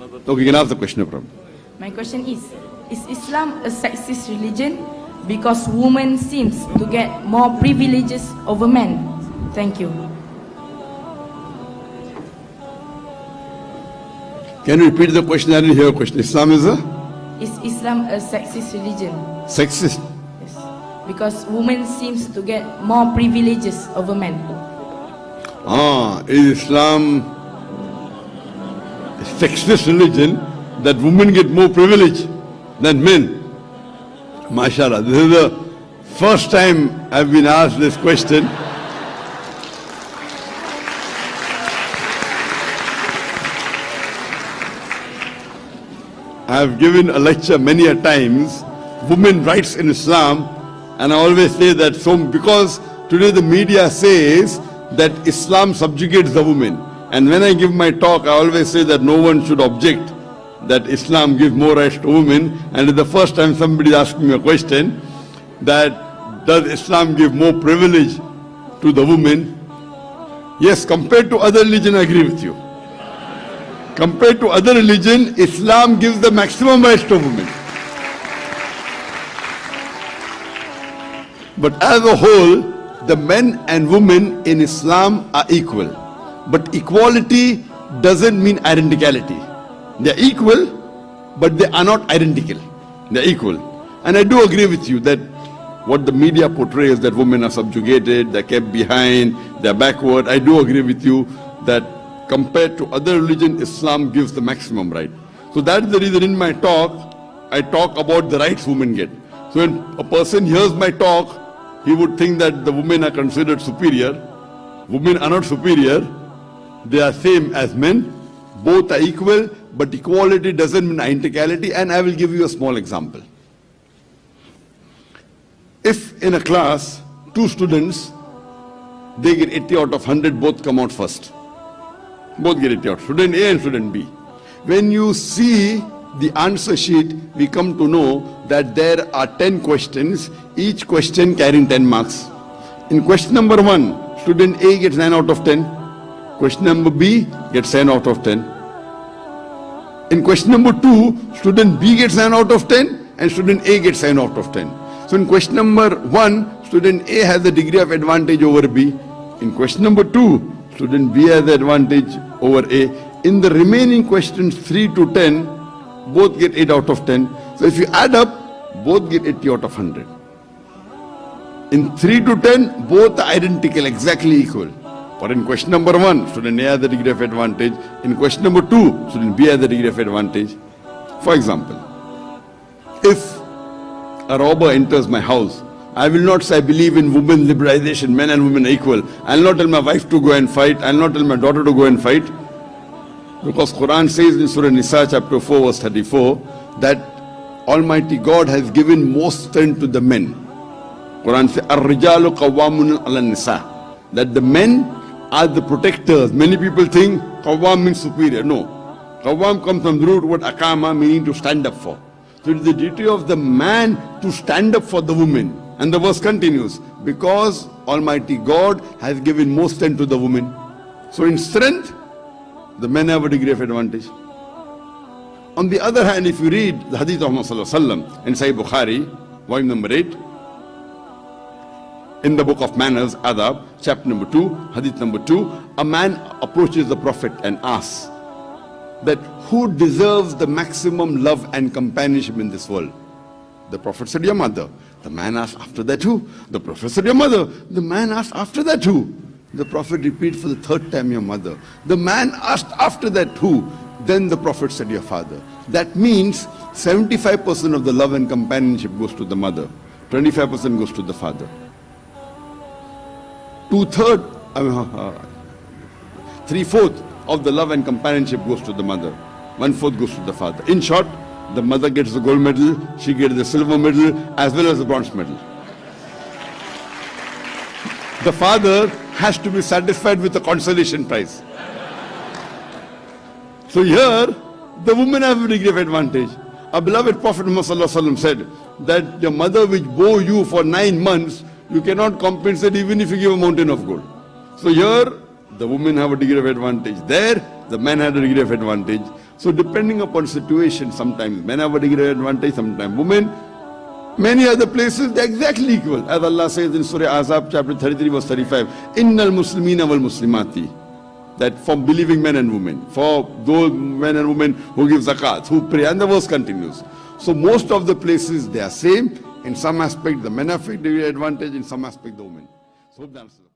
Okay, you can ask the question, no problem. My question is Islam a sexist religion because women seems to get more privileges over men? Thank you. Can you repeat the question? I didn't hear a question. Islam is a? Is Islam a sexist religion? Sexist. Yes. Because women seems to get more privileges over men. Is Islam a sexist religion that women get more privilege than men? MashaAllah, this is the first time I've been asked this question. I have given a lecture many a times, women rights in Islam, and I always say that because today the media says that Islam subjugates the woman. And when I give my talk, I always say that no one should object that Islam gives more rights to women. And it's the first time somebody asked me a question that does Islam give more privilege to the woman? Yes, compared to other religion, I agree with you. Compared to other religion, Islam gives the maximum rights to women. But as a whole, the men and women in Islam are equal. But equality doesn't mean identicality. They're equal, but they are not identical. They're equal. And I do agree with you that what the media portrays, that women are subjugated, they're kept behind, they're backward. I do agree with you that compared to other religion, Islam gives the maximum right. So that's the reason in my talk, I talk about the rights women get. So when a person hears my talk, he would think that the women are considered superior. Women are not superior. They are same as men. Both are equal, but equality doesn't mean identicality. And I will give you a small example. If in a class, 2 students, they get 80 out of 100, both come out first. Both get 80 out, student A and student B. When you see the answer sheet, we come to know that there are 10 questions, each question carrying 10 marks. In question number 1, student A gets 9 out of 10. Question number B gets 10 out of 10. In question number 2, student B gets 9 out of 10 and student A gets 9 out of 10. So in question number 1, student A has the degree of advantage over B. In question number 2, student B has the advantage over A. In the remaining questions 3 to 10, both get 8 out of 10. So if you add up, both get 80 out of 100. In 3 to 10, both are identical, exactly equal. But in question number 1, student A has the degree of advantage. In question number 2, student B has the degree of advantage. For example, if a robber enters my house, I will not say I believe in women liberalization, men and women are equal. I will not tell my wife to go and fight. I will not tell my daughter to go and fight. Because Quran says in Surah Nisa chapter 4 verse 34 that Almighty God has given most strength to the men. Quran says, Ar-rijalu qawwamun ala-nisa, that the men are the protectors. Many people think qawwam means superior. No. Qawwam comes from the root word akama, meaning to stand up for. So it is the duty of the man to stand up for the woman. And the verse continues, because Almighty God has given most strength to the woman. So in strength, the men have a degree of advantage. On the other hand, if you read the hadith of Muhammad in Sahih Bukhari, volume number 8, in the book of manners, Adab, chapter number 2, hadith number 2, a man approaches the Prophet and asks that who deserves the maximum love and companionship in this world? The Prophet said, your mother. The man asked, after that who? The Prophet said, your mother. The man asked, after that who? The Prophet repeated for the 3rd time, your mother. The man asked, after that who? Then the Prophet said, your father. That means 75% of the love and companionship goes to the mother. 25% goes to the father. 3/4 of the love and companionship goes to the mother. 1/4 goes to the father. In short, the mother gets the gold medal, she gets the silver medal, as well as the bronze medal. The father has to be satisfied with the consolation prize. So here, the women have a degree of advantage. Our beloved Prophet Muhammad said that your mother which bore you for 9 months, you cannot compensate even if you give a mountain of gold. So here, the women have a degree of advantage. There, the man had a degree of advantage. So depending upon situation, sometimes men have a degree of advantage, sometimes women. Many other places, they're exactly equal. As Allah says in Surah Azab, chapter 33, verse 35, Innal Muslimina wal Muslimati. That for believing men and women, for those men and women who give zakat, who pray, and the verse continues. So most of the places, they are same. In some aspect, the men have a degree of advantage, in some aspect, the women. So hope that answers the question.